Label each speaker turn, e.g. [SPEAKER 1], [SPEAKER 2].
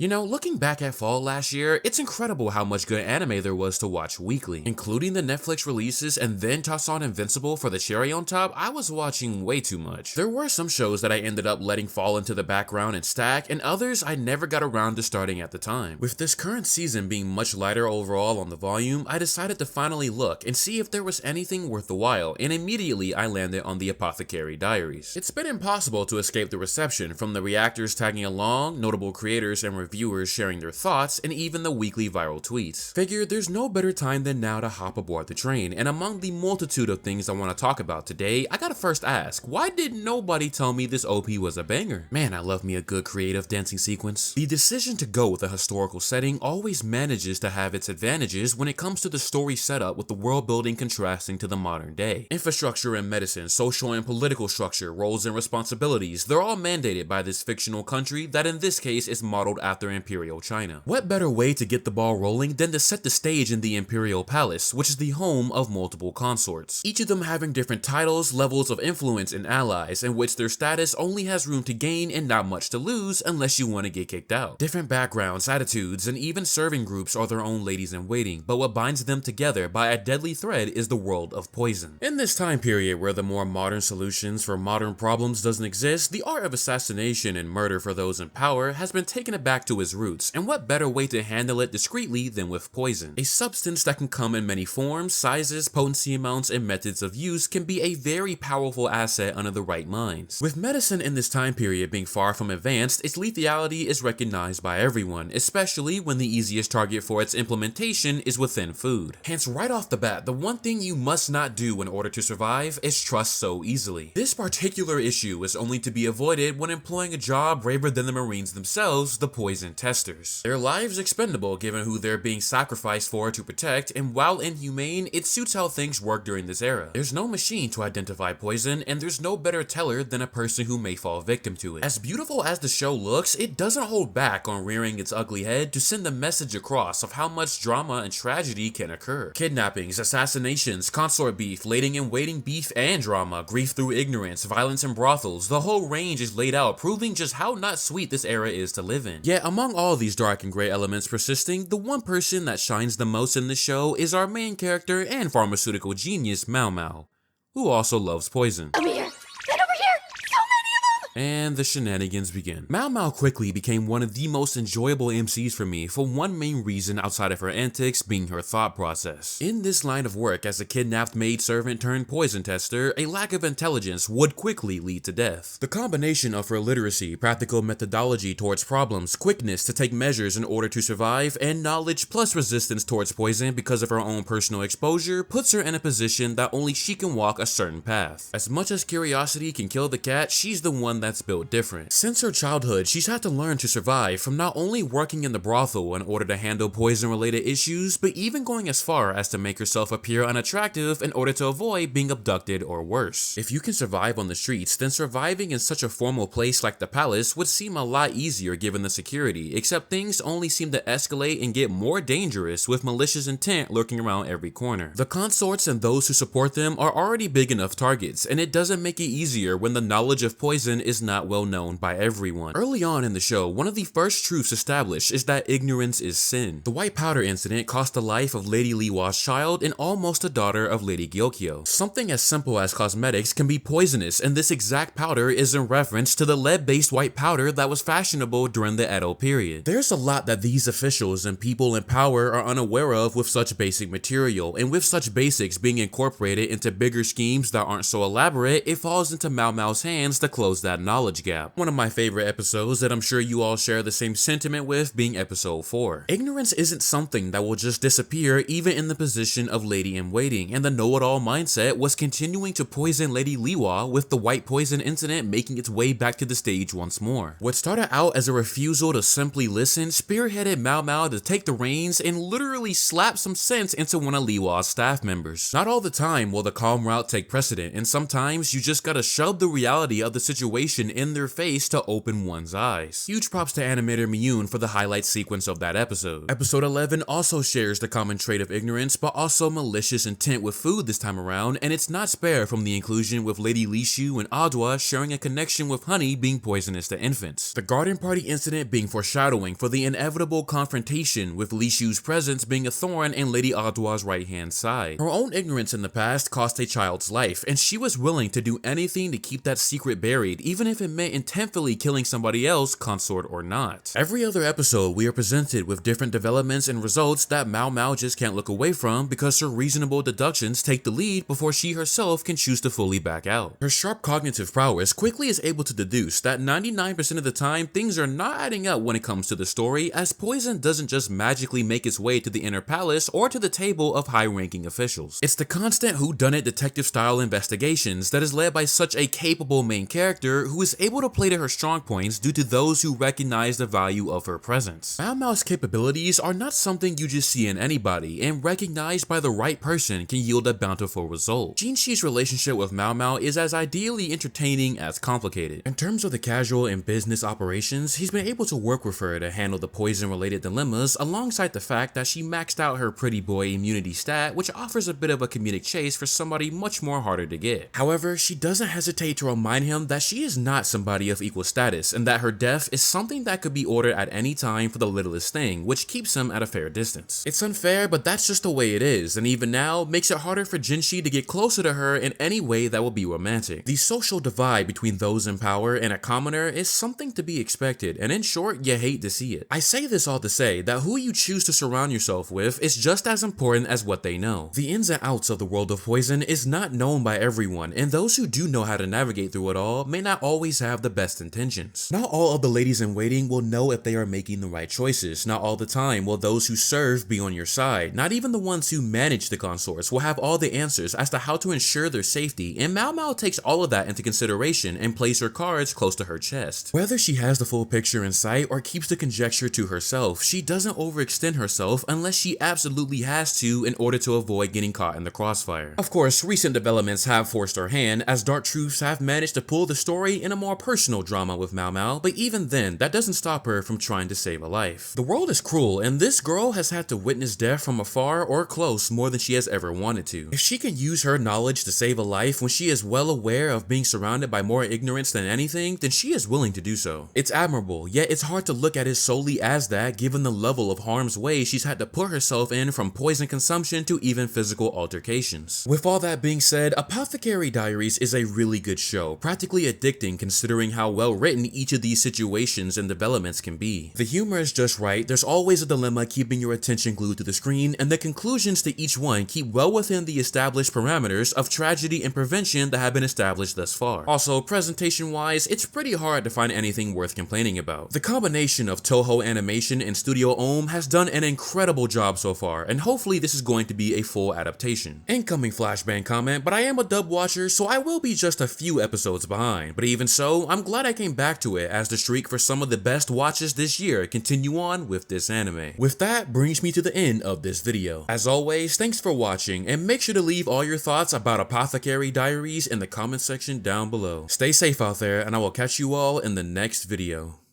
[SPEAKER 1] You know, looking back at fall last year, it's incredible how much good anime there was to watch weekly. Including the Netflix releases and then toss on Invincible for the cherry on top, I was watching way too much. There were some shows that I ended up letting fall into the background and stack, and others I never got around to starting at the time. With this current season being much lighter overall on the volume, I decided to finally look and see if there was anything worth the while, and immediately I landed on the Apothecary Diaries. It's been impossible to escape the reception from the reactors tagging along, notable creators and reviewers sharing their thoughts, and even the weekly viral tweets. Figured there's no better time than now to hop aboard the train, and among the multitude of things I want to talk about today, I gotta first ask, why did nobody tell me this OP was a banger? Man, I love me a good creative dancing sequence. The decision to go with a historical setting always manages to have its advantages when it comes to the story setup, with the world building contrasting to the modern day. Infrastructure and medicine, social and political structure, roles and responsibilities, they're all mandated by this fictional country that in this case is modeled after Imperial China. What better way to get the ball rolling than to set the stage in the Imperial Palace, which is the home of multiple consorts, each of them having different titles, levels of influence, and allies, in which their status only has room to gain and not much to lose unless you want to get kicked out. Different backgrounds, attitudes, and even serving groups are their own ladies in waiting, but what binds them together by a deadly thread is the world of poison. In this time period where the more modern solutions for modern problems doesn't exist, the art of assassination and murder for those in power has been taken back to its roots, and what better way to handle it discreetly than with poison? A substance that can come in many forms, sizes, potency amounts, and methods of use can be a very powerful asset under the right minds. With medicine in this time period being far from advanced, its lethality is recognized by everyone, especially when the easiest target for its implementation is within food. Hence, right off the bat, the one thing you must not do in order to survive is trust so easily. This particular issue is only to be avoided when employing a job braver than the Marines themselves, the poison testers. Their lives expendable given who they're being sacrificed for to protect, and while inhumane, it suits how things work during this era. There's no machine to identify poison, and there's no better teller than a person who may fall victim to it. As beautiful as the show looks, it doesn't hold back on rearing its ugly head to send the message across of how much drama and tragedy can occur. Kidnappings, assassinations, consort beef, lading and waiting beef and drama, grief through ignorance, violence in brothels, the whole range is laid out, proving just how not sweet this era is to live in. Yet among all these dark and gray elements persisting, the one person that shines the most in the show is our main character and pharmaceutical genius, Maomao, who also loves poison.
[SPEAKER 2] Over here! Get over here! So many of them!
[SPEAKER 1] And the shenanigans begin. Maomao quickly became one of the most enjoyable MCs for me for one main reason outside of her antics being her thought process. In this line of work as a kidnapped maidservant turned poison tester, a lack of intelligence would quickly lead to death. The combination of her literacy, practical methodology towards problems, quickness to take measures in order to survive, and knowledge plus resistance towards poison because of her own personal exposure puts her in a position that only she can walk a certain path. As much as curiosity can kill the cat, she's the one that's built different. Since her childhood, she's had to learn to survive from not only working in the brothel in order to handle poison-related issues, but even going as far as to make herself appear unattractive in order to avoid being abducted or worse. If you can survive on the streets, then surviving in such a formal place like the palace would seem a lot easier given the security, except things only seem to escalate and get more dangerous with malicious intent lurking around every corner. The consorts and those who support them are already big enough targets, and it doesn't make it easier when the knowledge of poison is not well known by everyone. Early on in the show, one of the first truths established is that ignorance is sin. The white powder incident cost the life of Lady Liwa's child and almost a daughter of Lady Gyokyo. Something as simple as cosmetics can be poisonous, and this exact powder is in reference to the lead-based white powder that was fashionable during the Edo period. There's a lot that these officials and people in power are unaware of with such basic material, and with such basics being incorporated into bigger schemes that aren't so elaborate, it falls into Maomao's hands to close that knowledge gap. One of my favorite episodes that I'm sure you all share the same sentiment with being episode 4. Ignorance isn't something that will just disappear even in the position of lady in waiting, and the know-it-all mindset was continuing to poison Lady Liwa, with the white poison incident making its way back to the stage once more. What started out as a refusal to simply listen spearheaded Maomao to take the reins and literally slap some sense into one of Liwa's staff members. Not all the time will the calm route take precedent, and sometimes you just gotta shove the reality of the situation vibration in their face to open one's eyes. Huge props to animator Miyun for the highlight sequence of that episode. Episode 11 also shares the common trait of ignorance, but also malicious intent with food this time around, and it's not spared from the inclusion with Lady Lishu and Adwa sharing a connection with honey being poisonous to infants. The garden party incident being foreshadowing for the inevitable confrontation, with Lishu's presence being a thorn in Lady Adwa's right-hand side. Her own ignorance in the past cost a child's life, and she was willing to do anything to keep that secret buried, even if it meant intentfully killing somebody else, consort or not. Every other episode, we are presented with different developments and results that Maomao just can't look away from because her reasonable deductions take the lead before she herself can choose to fully back out. Her sharp cognitive prowess quickly is able to deduce that 99% of the time things are not adding up when it comes to the story, as poison doesn't just magically make its way to the inner palace or to the table of high-ranking officials. It's the constant whodunit detective-style investigations that is led by such a capable main character who is able to play to her strong points due to those who recognize the value of her presence. Maomao's capabilities are not something you just see in anybody, and recognized by the right person can yield a bountiful result. Jinxi's relationship with Maomao is as ideally entertaining as complicated. In terms of the casual and business operations, he's been able to work with her to handle the poison-related dilemmas, alongside the fact that she maxed out her pretty boy immunity stat, which offers a bit of a comedic chase for somebody much more harder to get. However, she doesn't hesitate to remind him that she is not somebody of equal status, and that her death is something that could be ordered at any time for the littlest thing, which keeps him at a fair distance. It's unfair, but that's just the way it is, and even now, makes it harder for Jinxi to get closer to her in any way that will be romantic. The social divide between those in power and a commoner is something to be expected, and in short, you hate to see it. I say this all to say that who you choose to surround yourself with is just as important as what they know. The ins and outs of the world of poison is not known by everyone, and those who do know how to navigate through it all may not always have the best intentions. Not all of the ladies in waiting will know if they are making the right choices. Not all the time will those who serve be on your side. Not even the ones who manage the consorts will have all the answers as to how to ensure their safety, and Maomao takes all of that into consideration and plays her cards close to her chest. Whether she has the full picture in sight or keeps the conjecture to herself, she doesn't overextend herself unless she absolutely has to in order to avoid getting caught in the crossfire. Of course, recent developments have forced her hand, as Dark Truths have managed to pull the story in a more personal drama with Maomao, but even then, that doesn't stop her from trying to save a life. The world is cruel, and this girl has had to witness death from afar or close more than she has ever wanted to. If she can use her knowledge to save a life when she is well aware of being surrounded by more ignorance than anything, then she is willing to do so. It's admirable, yet it's hard to look at it solely as that given the level of harm's way she's had to put herself in, from poison consumption to even physical altercations. With all that being said, Apothecary Diaries is a really good show, practically addicting considering how well written each of these situations and developments can be. The humor is just right, there's always a dilemma keeping your attention glued to the screen, and the conclusions to each one keep well within the established parameters of tragedy and prevention that have been established thus far. Also, presentation-wise, it's pretty hard to find anything worth complaining about. The combination of Toho Animation and Studio Ohm has done an incredible job so far, and hopefully this is going to be a full adaptation. Incoming flashbang comment, but I am a dub watcher, so I will be just a few episodes behind, but even so, I'm glad I came back to it, as the streak for some of the best watches this year continue on with this anime. With that brings me to the end of this video. As always, thanks for watching, and make sure to leave all your thoughts about Apothecary Diaries in the comment section down below. Stay safe out there, and I will catch you all in the next video.